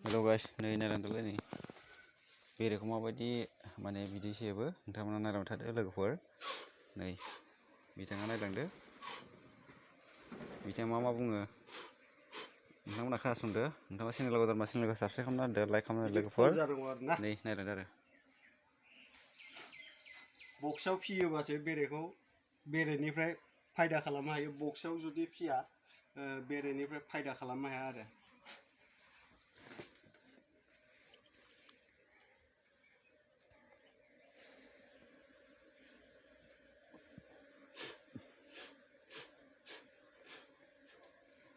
hello' guys नै नायलांदोलाय नै बेरेखौ माबायदि माने बिदै सेबो नोंथांमोना नायलांबाय थादो लोगोफोर नै बिथाङा नायलांदो बिथाङा मा बुङो नोंथांमोना खोनासंदो नोंथाङा चेनेलाव गोदानबा चेनेलखौ साबस्क्राइब खालामना होदो लाइक खालामना होदो लोगोफोर नै नायलांदो आरो बक्सआव फियोबासो बेरेखौ बेरेनिफ्राय फायदा खालामनो हायो बक्सआव जुदि फिया बेरेनिफ्राय फायदा खालामनो हाया आरो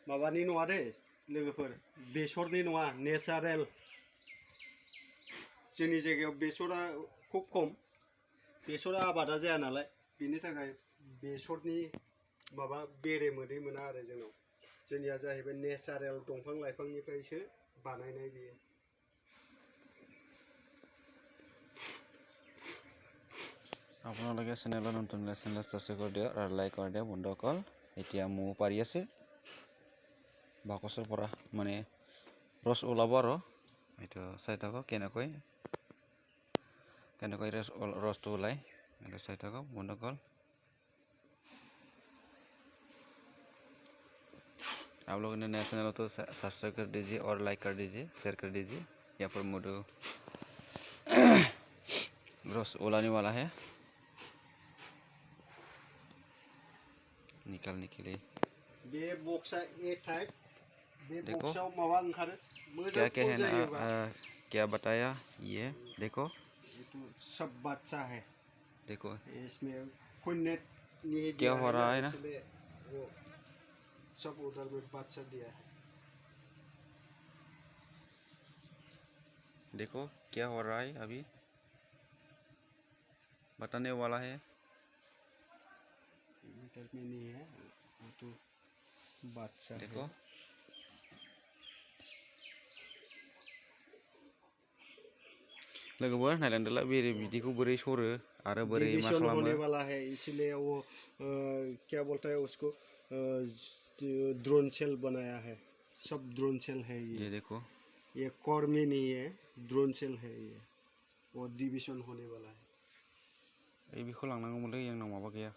माबानि नङा दे लोगोफोर बेसरनि नङा नेचारेल जोंनि जायगायाव बेसरा खुब खम बेसरा आबादा जाया नालाय बिनि थाखाय बेसरनि माबा बेरे मोदै मोना आरो जोंनिया जाहैबाय नेचारेल दंफां लाइफांनिफ्रायसो बानायनाय बेयो আপোনালোকে চেনেলত নতুন চেনেল সাবস্ক্রাইব কৰি দিয়ক আৰু লাইক কৰি দিয়ক বন্ধুসকল এতিয়া মৌ পাৰি আছে বাকচৰ পৰা মানে ৰস ওলাব আৰু এইটো চাই থাকক কেনেকৈ ৰসটো ওলাই এইটো চাই থাকক বন্ধুসকল आप लोगों ने नया चैनल हो तो सब्सक्राइब कर दीजिए और लाइक कर दीजिए शेयर कर दीजिए यहाँ पर मधु रस उलाने वाला है निकालने के लिए बे बक्सा ए टाइप बे देखो बक्साव माबा ओंखारो क्या क्या है ना क्या बताया ये देखो तो सब बच्चा है देखो इसमें कोई नेट नहीं क्या हो रहा है ना वो सब उधर में बच्चा दिया है देखो क्या हो रहा है अभी बताने वाला है मीटर में नहीं है वो तो बच्चा देखो है लोगोफोर नायलांदोला बेरे बिदैखौ बोरै सरो आरो बोरै मा खालामो होने वाला है इसलिए वो क्या बोलता है उसको ड्रोन सेल बनाया है सब ड्रोन सेल है ये देखो ये कोर में नहीं है ड्रोन सेल है ये वो डिविजन होने वाला है ये बेखौ लांनांगौमोनलै आंनाव माबा गैया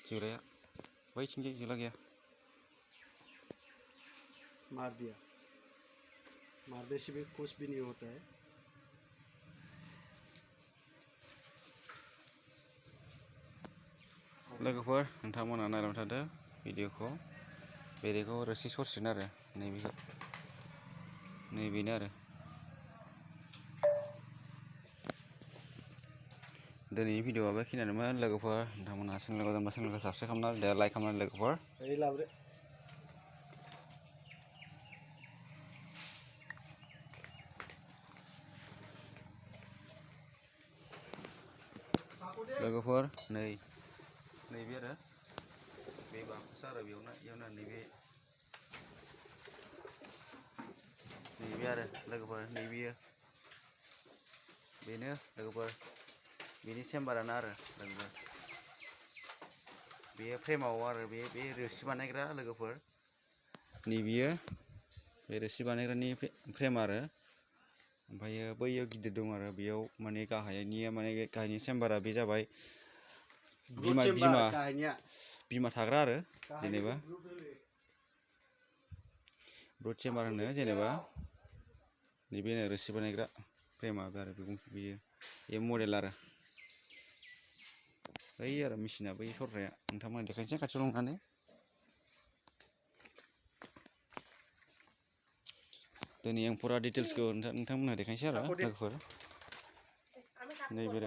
जोलाया बैथिंजाय जोला गैया मार दिया मारने से भी कुछ भी नहीं होता है लोगोफोर नोंथांमोना नायलांबाय थादो भिडिअखौ बेरेखौ रोसि सरसिगोन आरो नैबेखौ नैबेनो आरो दिनैनि भिडिअआ बेखिनियानोमोन लोगोफोर नोंथांमोना चेनेलखौ गोदानबा चेनेलखौ साबस्क्राइब खालामना होदो लाइक खालामना होदो लोगोफोर लोगोफोर नैबे आरो बे बाक्सा आरो बेयावनो नैबे आरो लोगोफोर नैबेयो बेनो लोगोफोर बेनि चेम्बारानो आरो लोगोफोर बे फ्रेमाव आरो बे रोसि बानायग्रा लोगोफोर नैबेयो बे रोसि बानायग्रानि फ्रेम आरो ओमफ्रायो बैयो गिदिर दं आरो बेयाव माने गाहायनि चेम्बारा बे जाबाय बिमा थाग्रा आरो जेनेबा ब्रड चेम्बार होनो जेनेबा नैबे रोसि बानायग्रा फ्रेमा आरो बेयो मडेल आरो बै आरो मेचिना बै सरग्राया नोंथांमोना देखायनोसै खाथियाव लांनानै दिनै आं फुरा डिटेल्सखौ नोंथांमोनहा देखायनोसै आरो लोगोफोर नैबे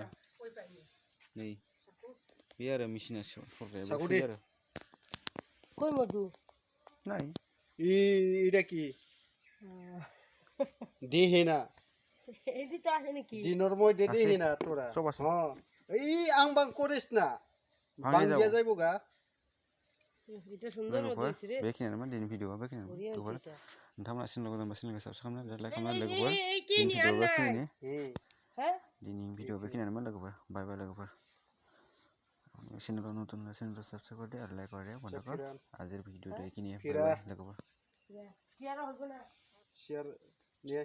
नै बे आरो मेचिना सरग्राया बे आरो कोई मधु नहीं इधर की देहेना एदी तो आसे नेकी दिनर मय देहेना तोरा सब आसे हां आं बां करेस ना बांगिया जायबोगा এটা সুন্দর মতো হইছে রে বেখিনামोन दिनै भिडिअआ बेखिनियानो नोंथांमोना चेनेलखौ गोदानबा चेनेलखौ साबस्क्राइब खालामना लाइक खालामना लोगोफोर दिनै भिडिअआ बेखिनियानो दिनै भिडिअआ बेखिनियानोमोन लोगोफोर बाय बाय लोगोफोर चेनेलखौ नতুन चेनेलखौ साबस्क्राइब कर दे और लाइक कर दे बंधुफोर आजिर भिडिअ' बेखिनियानो बाय बाय लोगोफोर শেয়ার নিয়ে